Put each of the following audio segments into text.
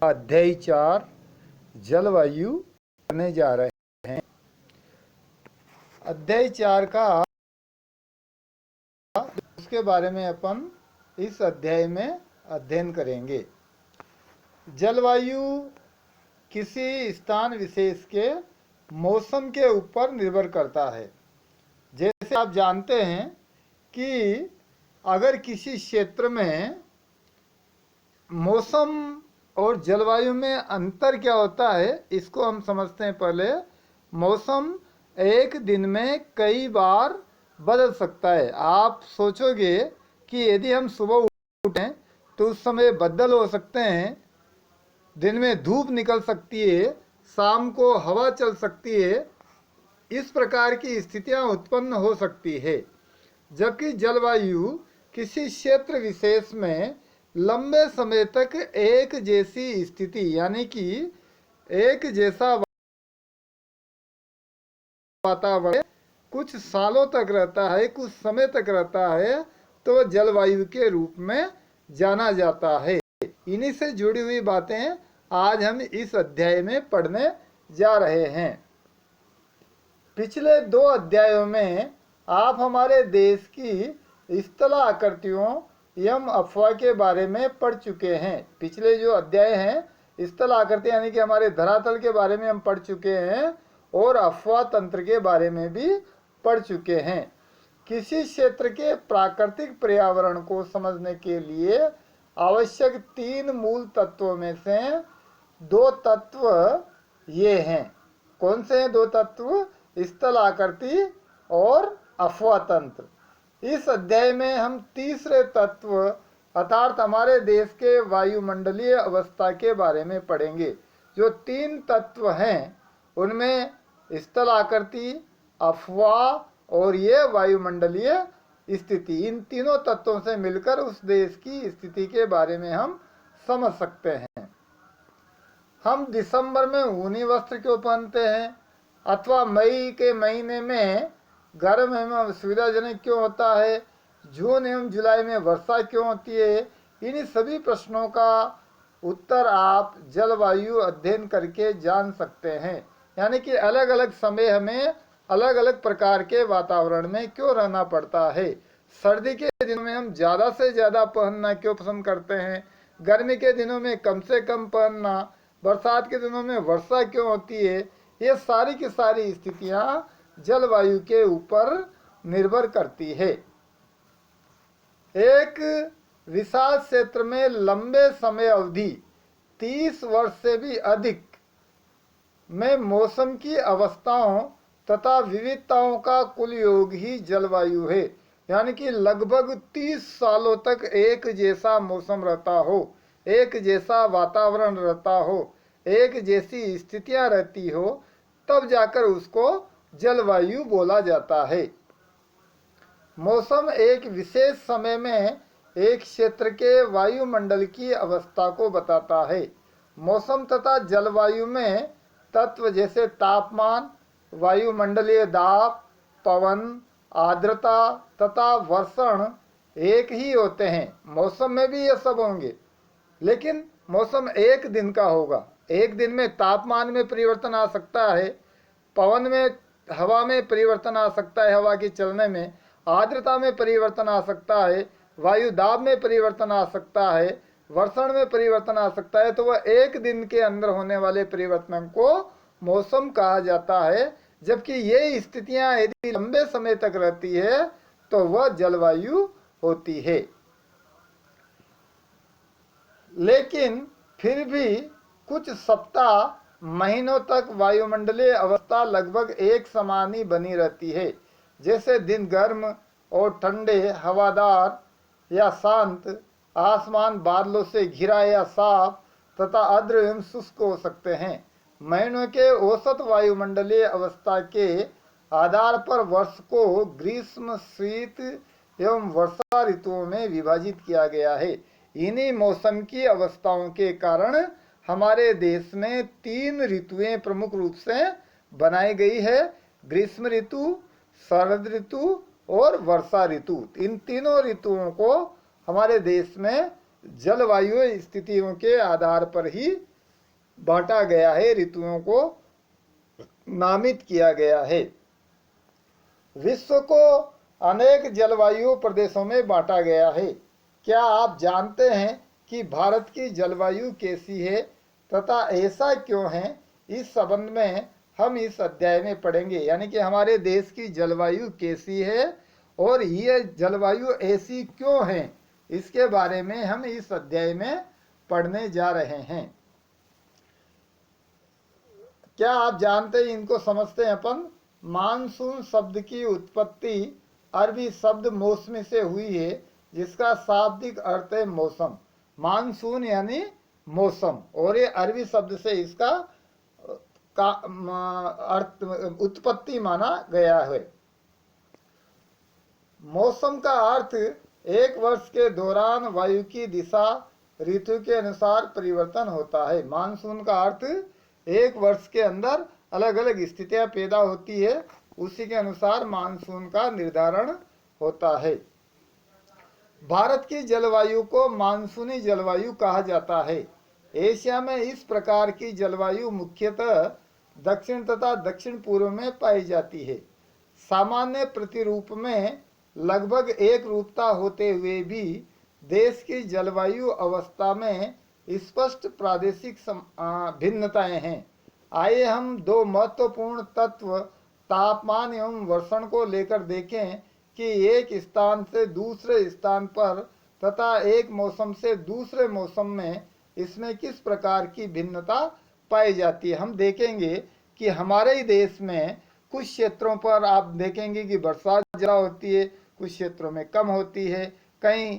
अध्याय 4 जलवायु करने जा रहे हैं। अध्याय 4 का उसके बारे में अपन इस अध्याय में अध्ययन करेंगे। जलवायु किसी स्थान विशेष के मौसम के ऊपर निर्भर करता है। जैसे आप जानते हैं कि अगर किसी क्षेत्र में मौसम और जलवायु में अंतर क्या होता है, इसको हम समझते हैं। पहले मौसम एक दिन में कई बार बदल सकता है। आप सोचोगे कि यदि हम सुबह उठें तो उस समय बादल हो सकते हैं, दिन में धूप निकल सकती है, शाम को हवा चल सकती है, इस प्रकार की स्थितियां उत्पन्न हो सकती है। जबकि जलवायु किसी क्षेत्र विशेष में लंबे समय तक एक जैसी स्थिति यानी कि एक जैसा वातावरण कुछ सालों तक रहता है, कुछ समय तक रहता है, तो जलवायु के रूप में जाना जाता है। इन्हीं से जुड़ी हुई बातें आज हम इस अध्याय में पढ़ने जा रहे हैं। पिछले 2 अध्यायों में आप हमारे देश की स्थल आकृतियों एवं अफवाह के बारे में पढ़ चुके हैं। पिछले जो अध्याय हैं स्थल आकृति यानी कि हमारे धरातल के बारे में हम पढ़ चुके हैं और अफवाह तंत्र के बारे में भी पढ़ चुके हैं। किसी क्षेत्र के प्राकृतिक पर्यावरण को समझने के लिए आवश्यक 3 मूल तत्वों में से 2 तत्व ये हैं। कौन से हैं 2 तत्व? स्थल आकृति और अफवाह तंत्र। इस अध्याय में हम तीसरे तत्व अर्थात हमारे देश के वायुमंडलीय अवस्था के बारे में पढ़ेंगे। जो 3 तत्व हैं उनमें स्थल आकृति, अफवाह और ये वायुमंडलीय स्थिति, इन तीनों तत्वों से मिलकर उस देश की स्थिति के बारे में हम समझ सकते हैं। हम दिसंबर में ऊनी वस्त्र क्यों पहनते हैं, अथवा मई के महीने में गर्म एवं सुविधाजनक क्यों होता है, जून एवं जुलाई में वर्षा क्यों होती है, इन सभी प्रश्नों का उत्तर आप जलवायु अध्ययन करके जान सकते हैं। यानी कि अलग अलग समय हमें अलग अलग प्रकार के वातावरण में क्यों रहना पड़ता है। सर्दी के दिनों में हम ज़्यादा से ज़्यादा पहनना क्यों पसंद करते हैं, गर्मी के दिनों में कम से कम पहनना, बरसात के दिनों में वर्षा क्यों होती है, ये सारी की सारी स्थितियां जलवायु के ऊपर निर्भर करती है। एक विशाल क्षेत्र में लंबे समय अवधि 30 वर्ष से भी अधिक में मौसम की अवस्थाओं तथा विविधताओं का कुल योग ही जलवायु है। यानी कि लगभग 30 सालों तक एक जैसा मौसम रहता हो, एक जैसा वातावरण रहता हो, एक जैसी स्थितियां रहती हो, तब जाकर उसको जलवायु बोला जाता है। मौसम एक विशेष समय में एक क्षेत्र के वायुमंडल की अवस्था को बताता है। मौसम तथा जलवायु में तत्व जैसे तापमान, वायुमंडलीय दाब, पवन, आर्द्रता तथा वर्षण एक ही होते हैं। मौसम में भी ये सब होंगे, लेकिन मौसम एक दिन का होगा। एक दिन में तापमान में परिवर्तन आ सकता है, पवन में हवा में परिवर्तन आ सकता है, हवा के चलने में, आर्द्रता में परिवर्तन आ सकता है, वायु दाब में परिवर्तन आ सकता है, वर्षण में परिवर्तन आ सकता है। तो वह एक दिन के अंदर होने वाले परिवर्तन को मौसम कहा जाता है। जबकि ये स्थितियां यदि लंबे समय तक रहती है तो वह जलवायु होती है। लेकिन फिर भी कुछ सप्ताह महीनों तक वायुमंडलीय अवस्था लगभग एक समान ही बनी रहती है। जैसे दिन गर्म और ठंडे, हवादार या शांत, आसमान बादलों से घिरा या साफ तथा आर्द्र एवं शुष्क हो सकते हैं। महीनों के औसत वायुमंडलीय अवस्था के आधार पर वर्ष को ग्रीष्म, शीत एवं वर्षा ऋतुओं में विभाजित किया गया है। इन्हीं मौसम की अवस्थाओं के कारण हमारे देश में 3 ऋतुएं प्रमुख रूप से बनाई गई है: ग्रीष्म ऋतु, शरद ऋतु और वर्षा ऋतु। इन तीनों ऋतुओं को हमारे देश में जलवायु स्थितियों के आधार पर ही बांटा गया है, ऋतुओं को नामित किया गया है। विश्व को अनेक जलवायु प्रदेशों में बांटा गया है। क्या आप जानते हैं कि भारत की जलवायु कैसी है तथा ऐसा क्यों है? इस संबंध में हम इस अध्याय में पढ़ेंगे, यानी कि हमारे देश की जलवायु कैसी है और ये जलवायु ऐसी क्यों है, इसके बारे में हम इस अध्याय में पढ़ने जा रहे हैं। क्या आप जानते हैं, इनको समझते हैं अपन। मानसून शब्द की उत्पत्ति अरबी शब्द मौसमी से हुई है, जिसका शाब्दिक अर्थ है मौसम। मानसून यानी मौसम, और ये अरबी शब्द से इसका अर्थ उत्पत्ति माना गया है। मौसम का अर्थ एक वर्ष के दौरान वायु की दिशा ऋतु के अनुसार परिवर्तन होता है। मानसून का अर्थ एक वर्ष के अंदर अलग अलग स्थितियां पैदा होती है, उसी के अनुसार मानसून का निर्धारण होता है। भारत की जलवायु को मानसूनी जलवायु कहा जाता है। एशिया में इस प्रकार की जलवायु मुख्यतः दक्षिण तथा दक्षिण पूर्व में पाई जाती है। सामान्य प्रतिरूप में लगभग एक रूपता होते हुए भी देश की जलवायु अवस्था में स्पष्ट प्रादेशिक भिन्नताएं हैं। आइए हम दो महत्वपूर्ण तत्व तापमान एवं वर्षण को लेकर देखें कि एक स्थान से दूसरे स्थान पर तथा एक मौसम से दूसरे मौसम में इसमें किस प्रकार की भिन्नता पाई जाती है। हम देखेंगे कि हमारे ही देश में कुछ क्षेत्रों पर आप देखेंगे कि बरसात ज़्यादा होती है, कुछ क्षेत्रों में कम होती है, कहीं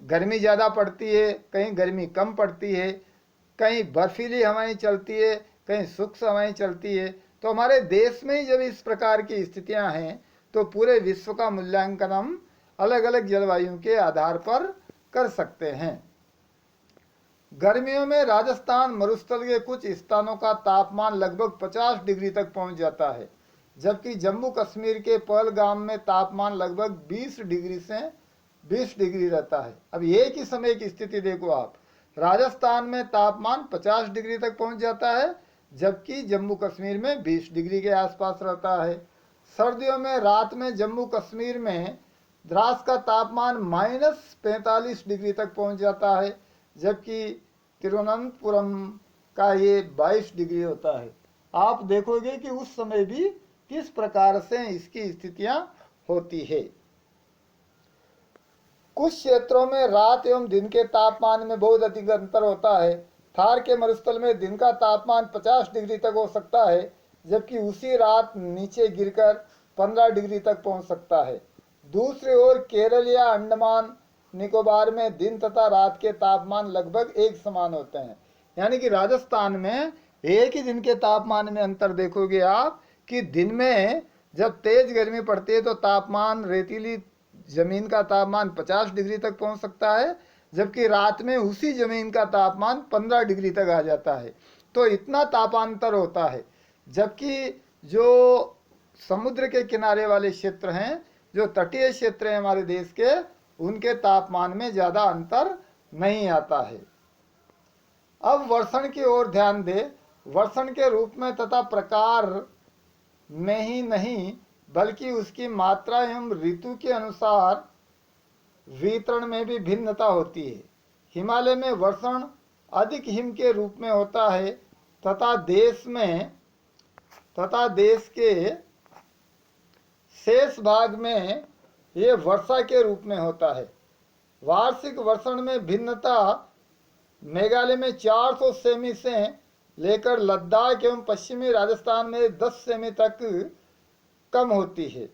गर्मी ज़्यादा पड़ती है, कहीं गर्मी कम पड़ती है, कहीं बर्फीली हवाएं चलती है, कहीं शुष्क हवाएं चलती है। तो हमारे देश में ही जब इस प्रकार की स्थितियां हैं तो पूरे विश्व का मूल्यांकन हम अलग अलग जलवायु के आधार पर कर सकते हैं। गर्मियों में राजस्थान मरुस्थल के कुछ स्थानों का तापमान लगभग 50 डिग्री तक पहुंच जाता है, जबकि जम्मू कश्मीर के पहलगाम में तापमान लगभग 20 डिग्री से 20 डिग्री रहता है। अब एक ही समय की स्थिति देखो आप, राजस्थान में तापमान 50 डिग्री तक पहुंच जाता है, जबकि जम्मू कश्मीर में 20 डिग्री के आसपास रहता है। सर्दियों में रात में जम्मू कश्मीर में द्रास का तापमान -45 डिग्री तक पहुंच जाता है, जबकि तिरुवनंतपुरम का ये 22 डिग्री होता है। आप देखोगे कि उस समय भी किस प्रकार से इसकी स्थितियां होती है। कुछ क्षेत्रों में रात एवं दिन के तापमान में बहुत अधिक अंतर होता है। थार के मरुस्थल में दिन का तापमान 50 डिग्री तक हो सकता है, जबकि उसी रात नीचे गिरकर 15 डिग्री तक पहुंच सकता है। दूसरी ओर केरल या अंडमान निकोबार में दिन तथा रात के तापमान लगभग एक समान होते हैं। यानी कि राजस्थान में एक ही दिन के तापमान में अंतर देखोगे आप कि दिन में जब तेज गर्मी पड़ती है तो तापमान रेतीली जमीन का तापमान 50 डिग्री तक पहुंच सकता है, जबकि रात में उसी जमीन का तापमान 15 डिग्री तक आ जाता है। तो इतना तापांतर होता है। जबकि जो समुद्र के किनारे वाले क्षेत्र हैं, जो तटीय क्षेत्र हैं हमारे देश के, उनके तापमान में ज़्यादा अंतर नहीं आता है। अब वर्षण की ओर ध्यान दें। वर्षण के रूप में तथा प्रकार में ही नहीं बल्कि उसकी मात्रा एवं ऋतु के अनुसार वितरण में भी भिन्नता होती है। हिमालय में वर्षण अधिक हिम के रूप में होता है तथा देश के शेष भाग में ये वर्षा के रूप में होता है। वार्षिक वर्षण में भिन्नता मेघालय में 400 सेमी से लेकर लद्दाख एवं पश्चिमी राजस्थान में 10 सेमी तक कम होती है।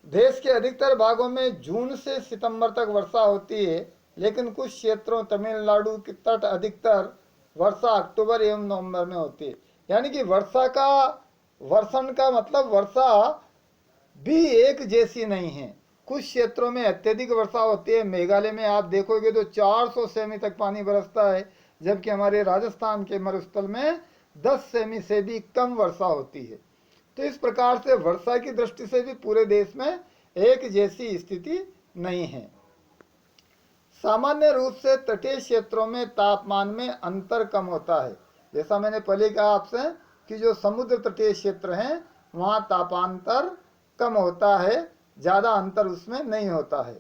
देश के अधिकतर भागों में जून से सितंबर तक वर्षा होती है, लेकिन कुछ क्षेत्रों तमिलनाडु के तट अधिकतर वर्षा अक्टूबर एवं नवंबर में होती है। यानी कि वर्षण का मतलब वर्षा भी एक जैसी नहीं है। कुछ क्षेत्रों में अत्यधिक वर्षा होती है। मेघालय में आप देखोगे तो 400 सेमी तक पानी बरसता है, जबकि हमारे राजस्थान के मरुस्थल में 10 सेमी से भी कम वर्षा होती है। तो इस प्रकार से वर्षा की दृष्टि से भी पूरे देश में एक जैसी स्थिति नहीं है। सामान्य रूप से तटीय क्षेत्रों में तापमान में अंतर कम होता है। जैसा मैंने पहले कहा आपसे कि जो समुद्र तटीय क्षेत्र हैं वहाँ तापांतर कम होता है, ज़्यादा अंतर उसमें नहीं होता है।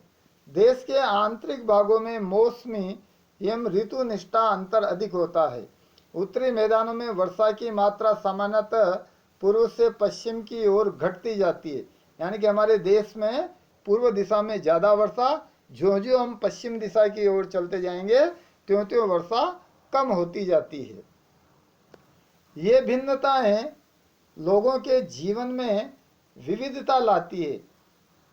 देश के आंतरिक भागों में मौसमी एवं ऋतुनिष्ठा अंतर अधिक होता है। उत्तरी मैदानों में वर्षा की मात्रा सामान्यतः पूर्व से पश्चिम की ओर घटती जाती है, यानी कि हमारे देश में पूर्व दिशा में ज़्यादा वर्षा, जो जो हम पश्चिम दिशा की ओर चलते जाएंगे त्यों त्यों वर्षा कम होती जाती है। ये भिन्नताएं लोगों के जीवन में विविधता लाती है,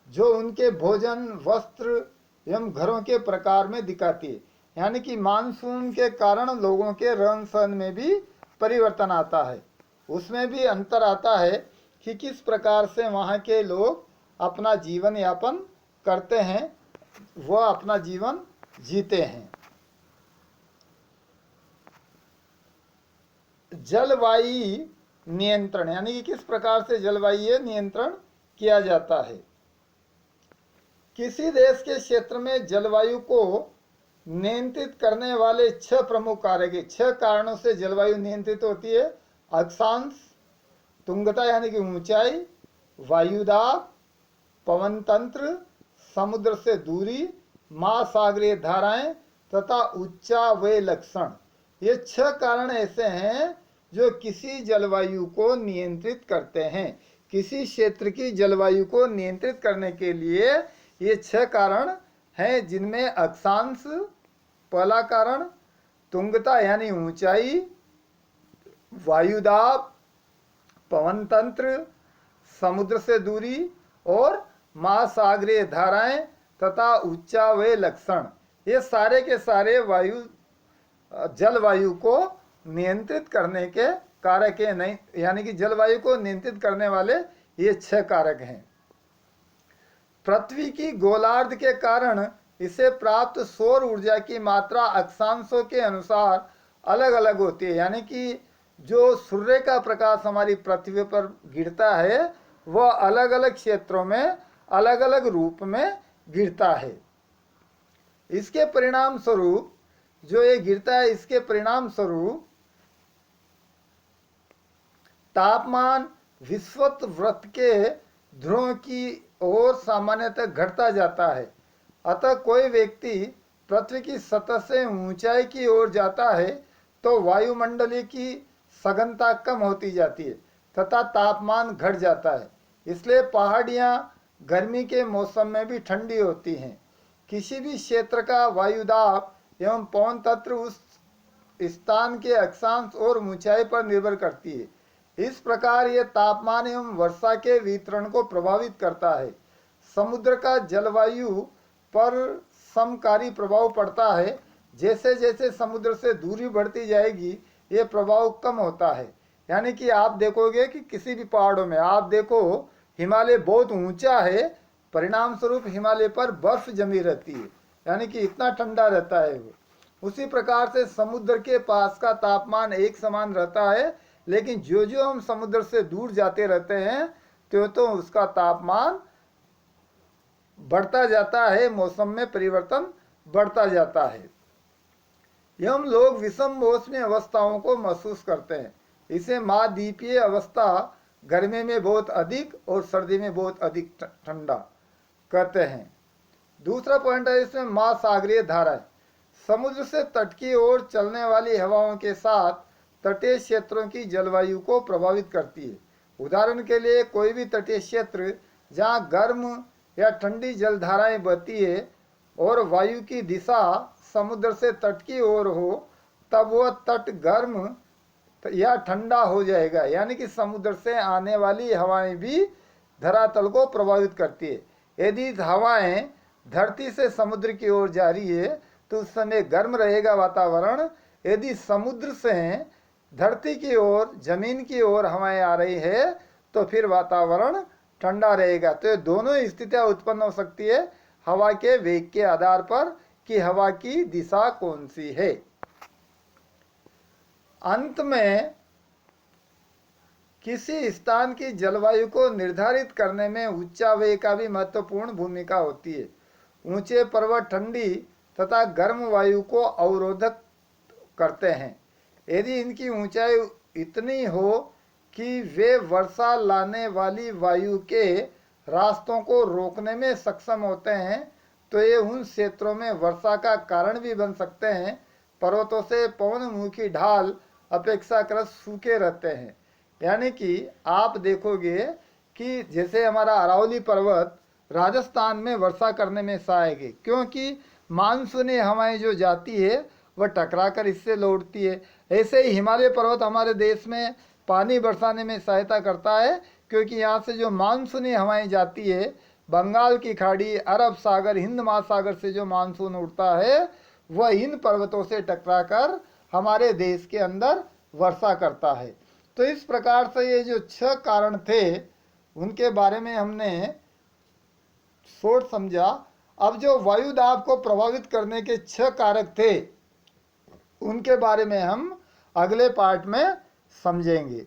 जो उनके भोजन, वस्त्र एवं घरों के प्रकार में दिखाती है। यानी कि मानसून के कारण लोगों के रहन सहन में भी परिवर्तन आता है, उसमें भी अंतर आता है कि किस प्रकार से वहाँ के लोग अपना जीवन यापन करते हैं, वह अपना जीवन जीते हैं। जलवायु नियंत्रण, यानी कि किस प्रकार से जलवायु नियंत्रण किया जाता है। किसी देश के क्षेत्र में जलवायु को नियंत्रित करने वाले 6 प्रमुख कारक हैं। 6 कारणों से जलवायु नियंत्रित होती है। अक्षांश, तुंगता यानी कि ऊंचाई, वायुदाब, पवन तंत्र, समुद्र से दूरी, महासागरीय धाराएं तथा उच्चावय लक्षण। ये 6 कारण ऐसे हैं जो किसी जलवायु को नियंत्रित करते हैं। किसी क्षेत्र की जलवायु को नियंत्रित करने के लिए ये 6 कारण हैं, जिनमें अक्षांश पहला कारण, तुंगता यानी ऊंचाई, वायुदाब, पवन तंत्र, समुद्र से दूरी और महासागरीय धाराएं तथा उच्चावय लक्षण। ये सारे के सारे जलवायु को नियंत्रित करने के कारक हैं, नहीं, यानी कि जलवायु को नियंत्रित करने वाले ये 6 कारक हैं। पृथ्वी की गोलार्ध के कारण इसे प्राप्त सौर ऊर्जा की मात्रा अक्षांशों के अनुसार अलग अलग होती है। यानी कि जो सूर्य का प्रकाश हमारी पृथ्वी पर गिरता है वह अलग अलग क्षेत्रों में अलग अलग रूप में गिरता है। इसके परिणाम स्वरूप जो ये गिरता है, इसके परिणाम स्वरूप तापमान विषुवत वृत्त के ध्रुव की ओर सामान्यतः घटता जाता है। अतः कोई व्यक्ति पृथ्वी की सतह से ऊंचाई की ओर जाता है तो वायुमंडलीय की सघनता कम होती जाती है तथा तापमान घट जाता है। इसलिए पहाड़ियाँ गर्मी के मौसम में भी ठंडी होती हैं। किसी भी क्षेत्र का वायुदाब एवं पवन तंत्र उस स्थान के अक्षांश और ऊंचाई पर निर्भर करती है। इस प्रकार यह तापमान एवं वर्षा के वितरण को प्रभावित करता है। समुद्र का जलवायु पर समकारी प्रभाव पड़ता है। जैसे जैसे समुद्र से दूरी बढ़ती जाएगी ये प्रभाव कम होता है। यानी कि आप देखोगे कि किसी भी पहाड़ों में आप देखो हिमालय बहुत ऊंचा है, परिणाम स्वरूप हिमालय पर बर्फ जमी रहती है, यानी कि इतना ठंडा रहता है वो। उसी प्रकार से समुद्र के पास का तापमान एक समान रहता है, लेकिन जो जो हम समुद्र से दूर जाते रहते हैं त्यों तो उसका तापमान बढ़ता जाता है, मौसम में परिवर्तन बढ़ता जाता है। एवं लोग विषम मौसमी अवस्थाओं को महसूस करते हैं। इसे महाद्वीपीय अवस्था गर्मी में बहुत अधिक और सर्दी में बहुत अधिक ठंडा कहते हैं। दूसरा पॉइंट है इसमें महासागरीय धाराएं। समुद्र से तट की ओर चलने वाली हवाओं के साथ तटीय क्षेत्रों की जलवायु को प्रभावित करती है। उदाहरण के लिए कोई भी तटीय क्षेत्र जहाँ गर्म या ठंडी जलधाराएं बहती है और वायु की दिशा समुद्र से तट की ओर हो, तब वह तट गर्म या ठंडा हो जाएगा। यानी कि समुद्र से आने वाली हवाएं भी धरातल को प्रभावित करती है। यदि हवाएं धरती से समुद्र की ओर जा रही है तो उस समय गर्म रहेगा वातावरण। यदि समुद्र से धरती की ओर, जमीन की ओर हवाएं आ रही है तो फिर वातावरण ठंडा रहेगा। तो ये दोनों स्थितियां उत्पन्न हो सकती है हवा के वेग के आधार पर कि हवा की दिशा कौन सी है। अंत में किसी स्थान की जलवायु को निर्धारित करने में उच्चावय का भी महत्वपूर्ण भूमिका होती है। ऊंचे पर्वत ठंडी तथा गर्म वायु को अवरोधक करते हैं। यदि इनकी ऊंचाई इतनी हो कि वे वर्षा लाने वाली वायु के रास्तों को रोकने में सक्षम होते हैं तो ये उन क्षेत्रों में वर्षा का कारण भी बन सकते हैं। पर्वतों से पवनमुखी ढाल अपेक्षाकृत सूखे रहते हैं। यानी कि आप देखोगे कि जैसे हमारा अरावली पर्वत राजस्थान में वर्षा करने में सहायक है, क्योंकि मानसूनी हवाएं जो जाती है वह टकरा कर इससे लौटती है। ऐसे ही हिमालय पर्वत हमारे देश में पानी बरसाने में सहायता करता है, क्योंकि यहाँ से जो मानसूनी हवाएं जाती है, बंगाल की खाड़ी, अरब सागर, हिंद महासागर से जो मानसून उड़ता है वह इन पर्वतों से टकराकर हमारे देश के अंदर वर्षा करता है। तो इस प्रकार से ये जो 6 कारण थे उनके बारे में हमने शॉर्ट समझा। अब जो वायुदाब को प्रभावित करने के 6 कारक थे उनके बारे में हम अगले पार्ट में समझेंगे।